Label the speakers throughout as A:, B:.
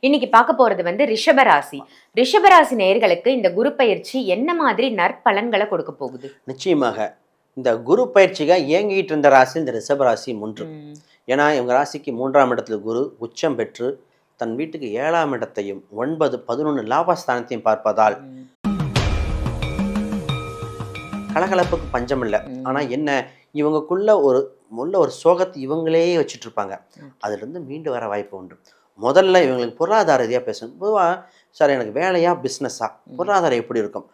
A: இன்னைக்கு பார்க்க போறது ரிஷபராசி. ரிஷபராசி நேயர்களுக்கு இந்த குரு பயிற்சி என்ன மாதிரி நற்பலன்களை கொடுக்க போகுது?
B: நிச்சயமாக இந்த குரு பயிற்சிగా இயங்கிட்டு இருந்த ராசி இந்த ரிஷபராசி ஒன்று. ஏன்னா இவங்க ராசிக்கு 3ஆம் இடத்துல குரு உச்சம் பெற்று தன் வீட்டுக்கு 7ஆம் இடத்தையும் 9, 11 லாபஸ்தானத்தையும் பார்ப்பதால் கலகலப்புக்கு பஞ்சம் இல்லை. ஆனால் என்ன, இவங்களுக்குள்ள ஒரு சோகத்தை இவங்களே வச்சுட்டு இருப்பாங்க. அதுலேருந்து மீண்டு வர வாய்ப்பு உண்டு. முதல்ல இவங்களுக்கு பொருளாதார ரீதியாக பேசணும். பொதுவாக சார் எனக்கு வேலையா பிஸ்னஸா, பொருளாதாரம் எப்படி இருக்கும்?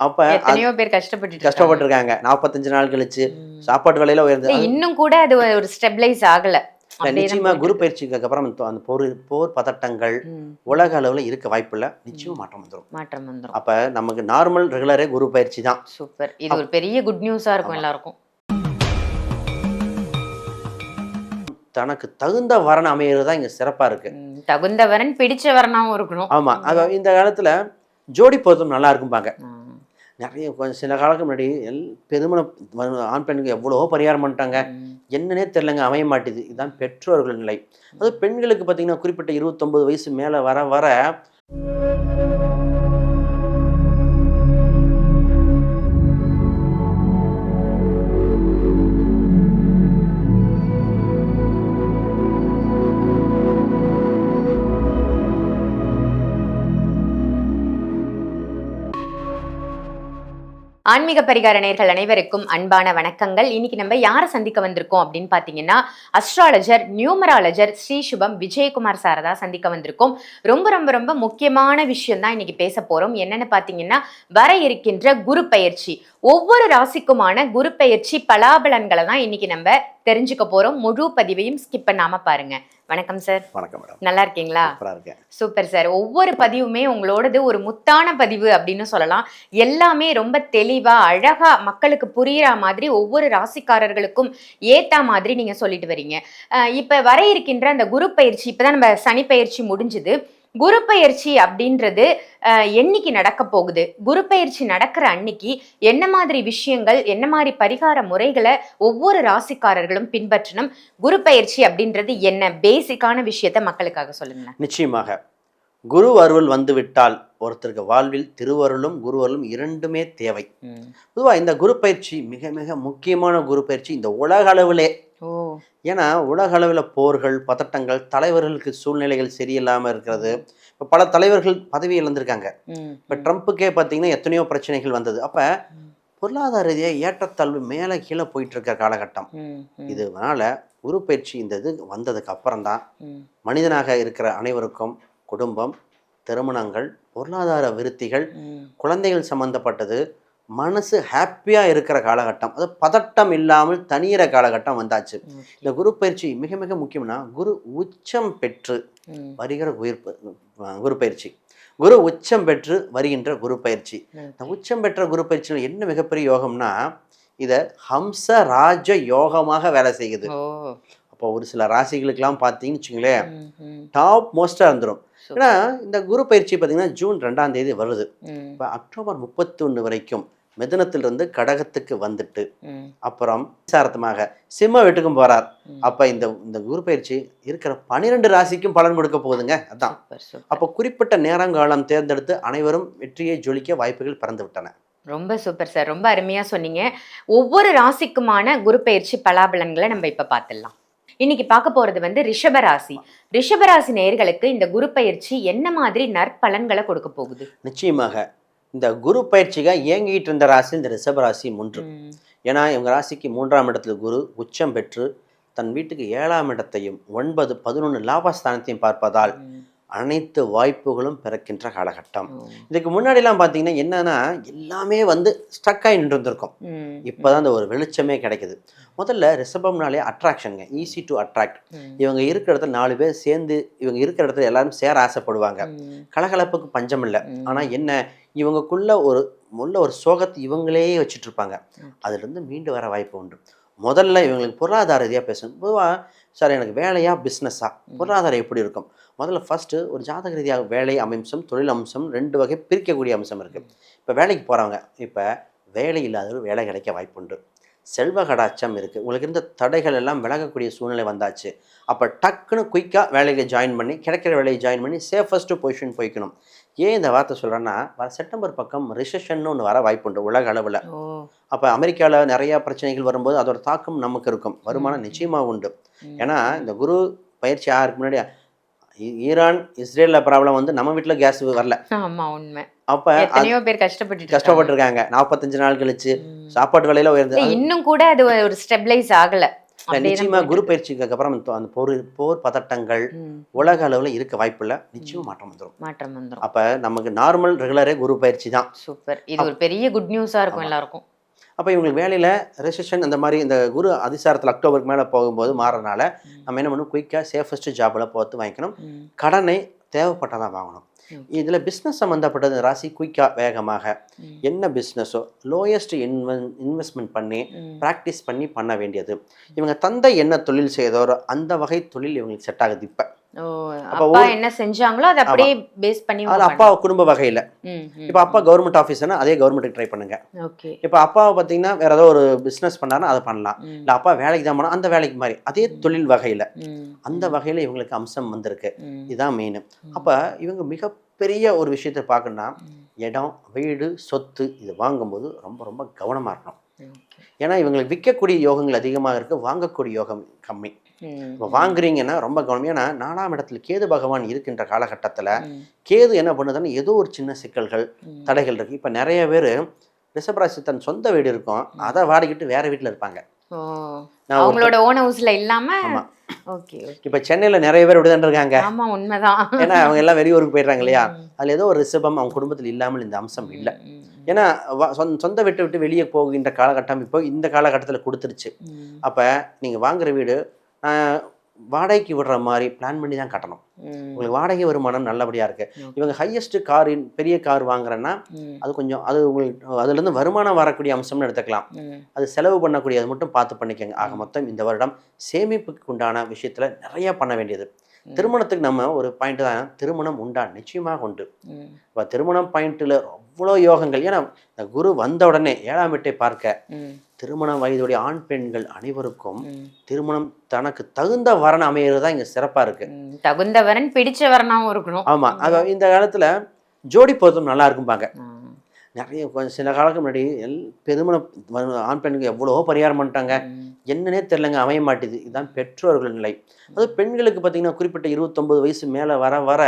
B: அப்ப
A: எத்தனையோ பேர்
B: கஷ்டப்பட்டிருக்காங்க. 45 நாள் கழிச்சு சாப்பாட்டு விலையில உயர்ந்து
A: இன்னும் கூட அது ஒரு ஸ்டெபிளைஸ் ஆகல.
B: நிச்சயமா குரு பயிற்சிக்கு அப்புறம் அந்த போர் பதட்டங்கள் உலக அளவுல இருக்க வாய்ப்பு இல்ல. நிச்சயமா மாற்றம் வந்துடும். அப்ப நமக்கு நார்மல் ரெகுலரே குரு பயிற்சி தான்.
A: சூப்பர். இது ஒரு பெரிய குட் நியூஸா இருக்கும் எல்லாருக்கும்.
B: தனக்கு தகுந்த வரன் அமைகிறது தான் இங்க சிறப்பா இருக்கு.
A: தகுந்த வரன் பிடிச்ச வரனாவும் இருக்கணும்.
B: ஆமா, இந்த காலத்துல ஜோடி பொருத்தம் நல்லா இருக்கும்பாங்க. நிறைய சில காலத்துக்கு முன்னாடி பெருமண ஆண் பெண்ணுக்கு எவ்வளவோ பரிகாரம் பண்ணிட்டாங்க. என்னன்னே தெரியலங்க, அமைய மாட்டேது. இதுதான் பெற்றோர்கள் நிலை. அது பெண்களுக்கு பார்த்தீங்கன்னா குறிப்பிட்ட 29 வயசு மேலே வர வர
A: ஆன்மீக பரிகார நேயர்கள் அனைவருக்கும் அன்பான வணக்கங்கள். இன்னைக்கு நம்ம யாரை சந்திக்க வந்திருக்கோம் அப்படின்னு பாத்தீங்கன்னா, அஸ்ட்ராலஜர், நியூமராலஜர் ஸ்ரீ சுபம் விஜயகுமார் சாரை தான் சந்திக்க வந்திருக்கோம். ரொம்ப ரொம்ப ரொம்ப முக்கியமான விஷயம் தான் இன்னைக்கு பேச போறோம். என்னன்னு பாத்தீங்கன்னா, வர இருக்கின்ற குரு பயிற்சி, ஒவ்வொரு ராசிக்குமான குரு பயிற்சி பலாபலன்களை தான் இன்னைக்கு நம்ம தெரிஞ்சுக்க போறோம். முழு பதிவையும் ஸ்கிப் பண்ணாம பாருங்க. வணக்கம் சார்.
B: வணக்கம் மேடம்.
A: நல்லா இருக்கீங்களா? Super sir. ஒவ்வொரு பதிவுமே உங்களோடது ஒரு முத்தான பதிவு அப்படின்னு சொல்லலாம். எல்லாமே ரொம்ப தெளிவா அழகா மக்களுக்கு புரியுற மாதிரி ஒவ்வொரு ராசிக்காரர்களுக்கும் ஏத்தா மாதிரி நீங்க சொல்லிட்டு வரீங்க. இப்ப வர இருக்கின்ற அந்த குரு பயிற்சி, இப்பதான் நம்ம சனி பயிற்சி முடிஞ்சுது. குரு பயிற்சி அப்படின்றது என்னைக்கு நடக்க போகுது? குரு பயிற்சி நடக்கிற அன்னைக்கு என்ன மாதிரி விஷயங்கள், என்ன மாதிரி பரிகார முறைகளை ஒவ்வொரு ராசிக்காரர்களும் பின்பற்றணும்? குரு பயிற்சி அப்படின்றது என்ன, பேசிக்கான விஷயத்த மக்களுக்காக சொல்லுங்க.
B: நிச்சயமாக குரு அருள் வந்து விட்டால் ஒருத்தருக்கு வாழ்வில் திருவருளும் குருவருளும் இரண்டுமே தேவை. பொதுவாக இந்த குரு பயிற்சி மிக மிக முக்கியமான குரு பயிற்சி இந்த உலக அளவிலே. ஏன்னா உலக அளவில் போர்கள், பதட்டங்கள், தலைவர்களுக்கு சூழ்நிலைகள் சரியில்லாமல் இருக்கிறது. இப்போ பல தலைவர்கள் பதவி இழந்திருக்காங்க. இப்போ ட்ரம்ப்புக்கே பார்த்தீங்கன்னா எத்தனையோ பிரச்சனைகள் வந்தது. அப்போ பொருளாதார ரீதியாக ஏற்றத்தாழ்வு மேலே கீழே போயிட்டு இருக்க காலகட்டம். இதனால குரு பயிற்சி இந்த இது வந்ததுக்கு அப்புறம்தான் மனிதனாக இருக்கிற அனைவருக்கும் குடும்பம், திருமணங்கள், பொருளாதார விருத்திகள், குழந்தைகள் சம்பந்தப்பட்டது, மனசு ஹாப்பியா இருக்கிற காலகட்டம், அது பதட்டம் இல்லாமல் தனியிற காலகட்டம் வந்தாச்சு. இந்த குரு பயிற்சி மிக மிக முக்கியம்னா, குரு உச்சம் பெற்று வருகிற குரு பயிற்சி, குரு உச்சம் பெற்று வருகின்ற குரு பயிற்சி. இந்த உச்சம் பெற்ற குரு பயிற்சியில் என்ன மிகப்பெரிய யோகம்னா, இதை ஹம்ச ராஜ யோகமாக வேலை செய்யுது. அப்போ ஒரு சில ராசிகளுக்கெல்லாம் பார்த்தீங்கன்னு வச்சுங்களேன், டாப் மோஸ்டா இருந்துடும். ஏன்னா இந்த குரு பயிற்சி பார்த்தீங்கன்னா ஜூன் 2ஆம் தேதி வருது. இப்போ அக்டோபர் 31 வரைக்கும் மிதுனத்திலிருந்து கடகத்துக்கு வந்துட்டு அப்புறம் சாரத்தமாக சிம்ம வீட்டுக்கும் போறார். அப்ப இந்த குரு பயிற்சி இருக்கிற 12 ராசிக்கும் பலன் கொடுக்க போகுதுங்க. அதான் அப்போ குறிப்பிட்ட நேரங்காலம் தேர்ந்தெடுத்து அனைவரும் வெற்றியை ஜொலிக்க வாய்ப்புகள் பிறந்து விட்டன.
A: ரொம்ப சூப்பர் சார், ரொம்ப அருமையா சொன்னீங்க. ஒவ்வொரு ராசிக்குமான குரு பயிற்சி பலாபலன்களை நம்ம இப்ப பார்த்துடலாம். இன்னைக்கு பார்க்க போறது ரிஷபராசி. ரிஷபராசி நேயர்களுக்கு இந்த குரு பயிற்சி என்ன மாதிரி நற்பலன்களை கொடுக்க போகுது?
B: நிச்சயமாக இந்த குரு பயிற்சிగా இயங்கிட்டு இருந்த ராசி இந்த ரிஷபராசி ஒன்று. ஏன்னா இவங்க ராசிக்கு 3ஆம் இடத்துல குரு உச்சம் பெற்று தன் வீட்டுக்கு 7ஆம் இடத்தையும் 9, 11 லாபஸ்தானத்தையும் பார்ப்பதால் அனைத்து வாய்ப்புகளும் பிறக்கின்ற காலகட்டம். இதுக்கு முன்னாடிலாம் பார்த்தீங்கன்னா என்னன்னா எல்லாமே ஸ்ட்ரக் ஆகி நின்று இருந்திருக்கும். இப்போதான் அந்த ஒரு வெளிச்சமே கிடைக்குது. முதல்ல ரிஷபம்னாலே அட்ராக்ஷனுங்க, ஈஸி டு அட்ராக்ட். இவங்க இருக்கிற இடத்துல 4 பேர் சேர்ந்து இவங்க இருக்கிற இடத்துல எல்லாரும் சேர ஆசைப்படுவாங்க. கலகலப்புக்கு பஞ்சம் இல்லை. ஆனால் என்ன, இவங்களுக்குள்ள ஒரு சோகத்தை இவங்களே வச்சுட்டு இருப்பாங்க. அதுலேருந்து மீண்டு வர வாய்ப்பு உண்டு. முதல்ல இவங்களுக்கு பொருளாதார ரீதியாக பேசணும். பொதுவாக சார் எனக்கு வேலையா பிஸ்னஸா, பொருளாதாரம் எப்படி இருக்கும்? முதல்ல ஃபஸ்ட்டு ஒரு ஜாதக ரீதியாக வேலை அம்சம், தொழில் அம்சம் 2 வகை பிரிக்கக்கூடிய அம்சம் இருக்குது. இப்போ வேலைக்கு போகிறவங்க, இப்போ வேலை இல்லாதவர்கள் வேலை கிடைக்க வாய்ப்பு உண்டு. செல்வ கடாட்சம் இருக்குது, உங்களுக்கு இருந்த தடைகள் எல்லாம் விலகக்கூடிய சூழ்நிலை வந்தாச்சு. அப்போ டக்குன்னு குயிக்காக வேலையை ஜாயின் பண்ணி கிடைக்கிற வேலையை ஜாயின் பண்ணி சேஃபஸ்ட்டு பொசிஷன் போய்க்கணும். ஏன் இந்த வார்த்தை சொல்கிறேன்னா, வர செப்டம்பர் பக்கம் ரிசெஷன் ஒன்று வர வாய்ப்புண்டு உலக அளவில். அப்போ அமெரிக்காவில் நிறையா பிரச்சனைகள் வரும்போது அதோட தாக்கம் நமக்கு இருக்கும், வருமானம் நிச்சயமாக உண்டு. ஏன்னா இந்த குரு பயிற்சி ஆகிறதுக்கு முன்னாடி ஈரான் இஸ்ரேலில் ப்ராப்ளம் வந்து நம்ம வீட்டில் கேஸ் வரல.
A: ஆமாம், உண்மை.
B: அப்போ
A: எத்தனையோ பேர்
B: கஷ்டப்பட்டுருக்காங்க. 45 நாள் கழிச்சு சாப்பாட்டு விலையில உயர்ந்து
A: இன்னும் கூட அது ஒரு ஸ்டெபிளைஸ் ஆகலை.
B: நிச்சயமா குரு பயிற்சிக்கு அப்புறம் அந்த போர் பதட்டங்கள் உலக அளவில் இருக்க வாய்ப்பில்லை, நிச்சயம் மாற்றம் வந்துடும். அப்ப நமக்கு நார்மல் ரெகுலரே குரு பயிற்சி தான்.
A: சூப்பர், இது ஒரு பெரிய குட் நியூஸா இருக்கும் எல்லாருக்கும்.
B: அப்போ இவங்களுக்கு வேலையில் ரெசிஷன் அந்த மாதிரி இந்த குரு அதிசாரத்தில் அக்டோபருக்கு மேலே போகும்போது மாறனால நம்ம என்ன பண்ணணும், குயிக்காக சேஃபஸ்ட் ஜாபில் பார்த்து வாங்கிக்கணும். கடனை தேவைப்பட்டதான் வாங்கணும். இதில் பிஸ்னஸ் சம்மந்தப்பட்டது ராசி குயிக்காக வேகமாக என்ன பிஸ்னஸோ லோயஸ்ட் இன்வெஸ்ட்மெண்ட் பண்ணி ப்ராக்டிஸ் பண்ணி பண்ண வேண்டியது. இவங்க தந்தை என்ன தொழில் செய்தோரோ அந்த வகை தொழில் இவங்களுக்கு செட் ஆகுது.
A: அப்பா என்ன செஞ்சாங்களோ அதை அப்படியே பேஸ் பண்ணி
B: அப்பா குடும்ப வகையில் இப்போ அப்பா கவர்மெண்ட் ஆஃபீஸர்னா அதே கவர்மெண்ட்டுக்கு ட்ரை பண்ணுங்க. இப்போ அப்பாவை பார்த்தீங்கன்னா வேற ஏதோ ஒரு பிஸ்னஸ் பண்ணாருன்னா அதை பண்ணலாம். இல்லை அப்பா வேலைக்கு தான் போனால் அந்த வேலைக்கு மாதிரி அதே தொழில் வகையில் அந்த வகையில் இவங்களுக்கு அம்சம் வந்திருக்கு. இதுதான் மெயின். அப்போ இவங்க மிகப்பெரிய ஒரு விஷயத்தை பார்க்கணும்னா இடம், வீடு, சொத்து இது வாங்கும்போது ரொம்ப ரொம்ப கவனமாக இருக்கணும். ஏன்னா இவங்களுக்கு விற்கக்கூடிய யோகங்கள் அதிகமாக இருக்குது, வாங்கக்கூடிய யோகம் கம்மி. இப்போ வாங்குறீங்கன்னா ரொம்ப கவனம். ஏன்னா 4ஆம் இடத்துல கேது பகவான் இருக்கின்ற காலகட்டத்தில் கேது என்ன பண்ணுதுன்னு ஏதோ ஒரு சின்ன சிக்கல்கள் தடைகள் இருக்குது. இப்போ நிறைய பேர் ரிஷபராசி தன் சொந்த வீடு இருக்கும், அதை வாடிக்கிட்டு வேற வீட்டில் இருப்பாங்க.
A: அவங்களோட ஓன் ஹவுஸ்ல இல்லாம.
B: இப்போ சென்னையில் நிறைய பேர் இப்படிதான் இருக்காங்க.
A: ஆமா, உண்மைதான்.
B: ஏன்னா அவங்க எல்லாம் வெளியூருக்கு போயிடுறாங்க இல்லையா, அதில் ஏதோ ஒரு ரிஷபம் அவங்க குடும்பத்தில் இல்லாமல் இந்த அம்சம் இல்லை. ஏன்னா சொந்த வீட்டை விட்டு வெளியே போகின்ற காலகட்டம் இப்போ இந்த காலகட்டத்தில் கொடுத்துருச்சு. அப்போ நீங்கள் வாங்குற வீடு வாடகைக்கு விடுற மாதிரி பிளான் பண்ணி தான் கட்டணும். உங்களுக்கு வாடகை வருமானம் நல்லபடியாக இருக்குது. இவங்க ஹையஸ்ட் காரின் பெரிய கார் வாங்குறேன்னா அது கொஞ்சம் அது உங்களுக்கு அதுலேருந்து வருமானம் வரக்கூடிய அம்சம்னு எடுத்துக்கலாம். அது செலவு பண்ணக்கூடிய அது மட்டும் பார்த்து பண்ணிக்கோங்க. ஆக மொத்தம் இந்த வருடம் சேமிப்புக்கு உண்டான விஷயத்தில் நிறையா பண்ண வேண்டியது. திருமணத்துக்கு நம்ம ஒரு பாயிண்ட் தான், திருமணம் உண்டா நிச்சயமாக உண்டு. இப்போ திருமணம் பாயிண்ட்டில் அவ்வளோ யோகங்கள். ஏன்னா இந்த குரு வந்த உடனே 7ஆம் வீட்டை பார்க்க திருமண வயதுடைய ஆண் பெண்கள் அனைவருக்கும் திருமணம் தனக்கு தகுந்த வரன் அமைகிறது தான் இங்கே சிறப்பாக இருக்கு.
A: தகுந்த வரன் பிடிச்ச வரனாகவும் இருக்கணும்.
B: ஆமாம், அது இந்த காலத்தில் ஜோடி பொருத்தம் நல்லா இருக்கும்பாங்க. நிறைய கொஞ்சம் சில காலத்துக்கு முன்னாடி திருமணம் ஆண் பெண்ணுக்கு எவ்வளவோ பரிகாரம் பண்ணிட்டாங்க, என்னன்னே தெரிலங்க, அமைய மாட்டேது. இதுதான் பெற்றோர்கள் நிலை. அது பெண்களுக்கு பார்த்தீங்கன்னா குறிப்பிட்ட 29 வயசு மேலே வர வர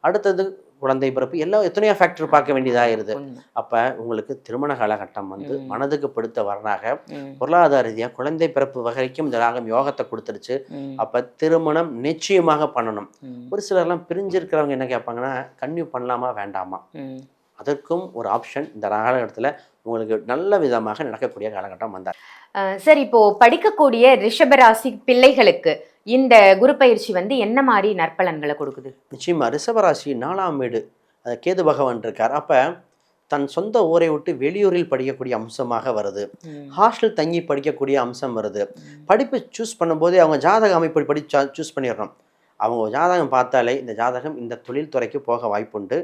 B: அடுத்தது குழந்தை பிறப்பு எல்லாம் எத்தனையோ ஃபேக்டர் பார்க்க வேண்டியதாகிருது. அப்போ உங்களுக்கு திருமண காலகட்டம் வந்து மனதுக்கு பிடித்த வரனாக பொருளாதார ரீதியாக குழந்தை பிறப்பு வகைக்கும் இந்த ராகம் யோகத்தை கொடுத்துருச்சு. அப்போ திருமணம் நிச்சயமாக பண்ணணும். ஒரு சிலர்லாம் பிரிஞ்சிருக்கிறவங்க என்ன கேட்பாங்கன்னா, கன்னியூ பண்ணலாமா வேண்டாமா, அதற்கும் ஒரு ஆப்ஷன் இந்த காலகட்டத்தில் உங்களுக்கு நல்ல விதமாக நடக்கக்கூடிய காலகட்டம் வந்தார்.
A: சார், இப்போ படிக்கக்கூடிய ரிஷபராசி பிள்ளைகளுக்கு இந்த குரு பயிற்சி வந்து என்ன மாதிரி நற்பலன்களை கொடுக்குது?
B: நிச்சயமா ரிஷபராசி 4ஆம் வீடு கேது பகவான் இருக்கார். அப்போ தன் சொந்த ஊரை விட்டு வெளியூரில் படிக்கக்கூடிய அம்சமாக வருது. ஹாஸ்டல் தங்கி படிக்கக்கூடிய அம்சம் வருது. படிப்பு சூஸ் பண்ணும்போதே அவங்க ஜாதக அமைப்பு படி சூஸ் பண்ணிடணும். அவங்க ஜாதகம் பார்த்தாலே இந்த ஜாதகம் இந்த தொழில் துறைக்கு போக வாய்ப்புண்டு,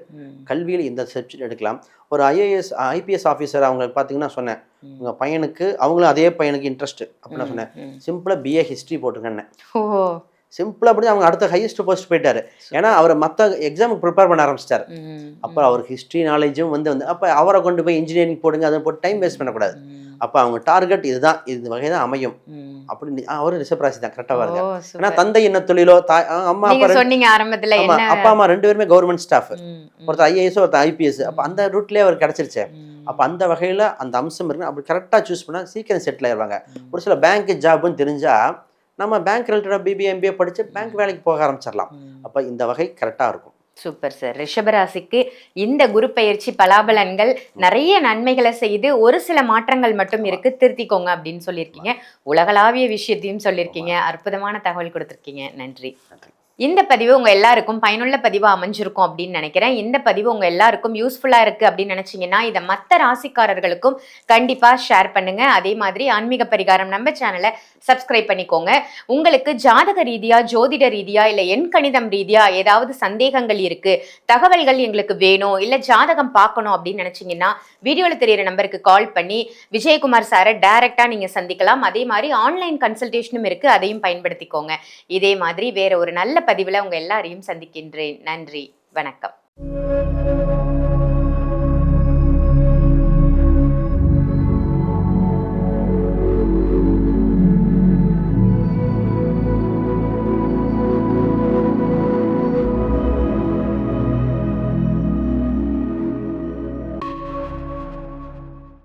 B: கல்வியில் இந்த சப்ஜெக்ட் எடுக்கலாம். ஒரு IAS IPS ஆஃபீஸர் அவங்க பார்த்தீங்கன்னா சொன்னேன், உங்கள் பையனுக்கு அவங்களும் அதே பையனுக்கு இன்ட்ரெஸ்ட் அப்படின்னு நான் சொன்னேன், சிம்பிளாக BA ஹிஸ்ட்ரி போட்டுக்கன்னு. சிம்பிளாக அப்படி அவங்க அடுத்த ஹையஸ்ட் போஸ்ட் போயிட்டாரு. ஏன்னா அவர் மற்ற எக்ஸாமுக்கு ப்ரிப்பேர் பண்ண ஆரம்பிச்சிட்டார். அப்போ அவருக்கு ஹிஸ்ட்ரி நாலேஜும் வந்து அப்போ அவரை கொண்டு போய் இன்ஜினியரிங் போடுங்க, அதை போட்டு டைம் வேஸ்ட் பண்ணக்கூடாது. அப்போ அவங்க டார்கெட் இதுதான், இது வகை தான் அமையும். அப்படி அவரு ரிஷபராசி தான் கரெக்டாக வருங்க. ஏன்னா தந்தை என்ன தொழிலோ, அம்மா அப்பா அம்மா 2 பேருமே கவர்மெண்ட் ஸ்டாஃப், ஒருத்தர் IAS ஒருத்தர் IPS. அப்போ அந்த ரூட்லேயே அவர் கிடச்சிருச்சு. அப்போ அந்த வகையில் அந்த அம்சம் இருக்கு. அப்படி கரெக்டாக சூஸ் பண்ணால் சீக்கிரம் செட்டில் ஆயிடுவாங்க. ஒரு சில பேங்க் ஜாப்னு தெரிஞ்சால் நம்ம பேங்க் ரிலேட்டடாக BBA MBA படித்து பேங்க் வேலைக்கு போக ஆரம்பிச்சிடலாம். அப்போ இந்த வகை கரெக்டாக இருக்கும்.
A: Super sir. ரிஷபராசிக்கு இந்த குரு பயிற்சி பலாபலன்கள் நிறைய நன்மைகளை செய்து ஒரு சில மாற்றங்கள் மட்டும் இருக்கு, திருத்திக்கோங்க அப்படின்னு சொல்லியிருக்கீங்க. உலகளாவிய விஷயத்தையும் சொல்லியிருக்கீங்க. அற்புதமான தகவல் கொடுத்துருக்கீங்க. நன்றி. இந்த பதிவு உங்க எல்லாருக்கும் பயனுள்ள பதிவா அமைஞ்சிருக்கும் அப்படின்னு நினைக்கிறேன். இந்த பதிவு உங்க எல்லாருக்கும் யூஸ்ஃபுல்லா இருக்கு அப்படின்னு நினைச்சீங்கன்னா இதை மற்ற ராசிக்காரர்களுக்கும் கண்டிப்பா ஷேர் பண்ணுங்க. அதே மாதிரி ஆன்மீக பரிகாரம் நம்ம சேனலை சப்ஸ்கிரைப் பண்ணிக்கோங்க. உங்களுக்கு ஜாதக ரீதியா, ஜோதிட ரீதியா, இல்ல எண் கணிதம் ரீதியா ஏதாவது சந்தேகங்கள் இருக்கு, தகவல்கள் எங்களுக்கு வேணும், இல்ல ஜாதகம் பார்க்கணும் அப்படின்னு நினைச்சீங்கன்னா வீடியோல தெரியிற நம்பருக்கு கால் பண்ணி விஜயகுமார் சாரை டைரக்டா நீங்க சந்திக்கலாம். அதே மாதிரி ஆன்லைன் கன்சல்டேஷனும் இருக்கு, அதையும் பயன்படுத்திக்கோங்க. இதே மாதிரி வேற ஒரு நல்ல பதிவுல உங்க எல்லாரையும் சந்திக்கின்றேன். நன்றி, வணக்கம்.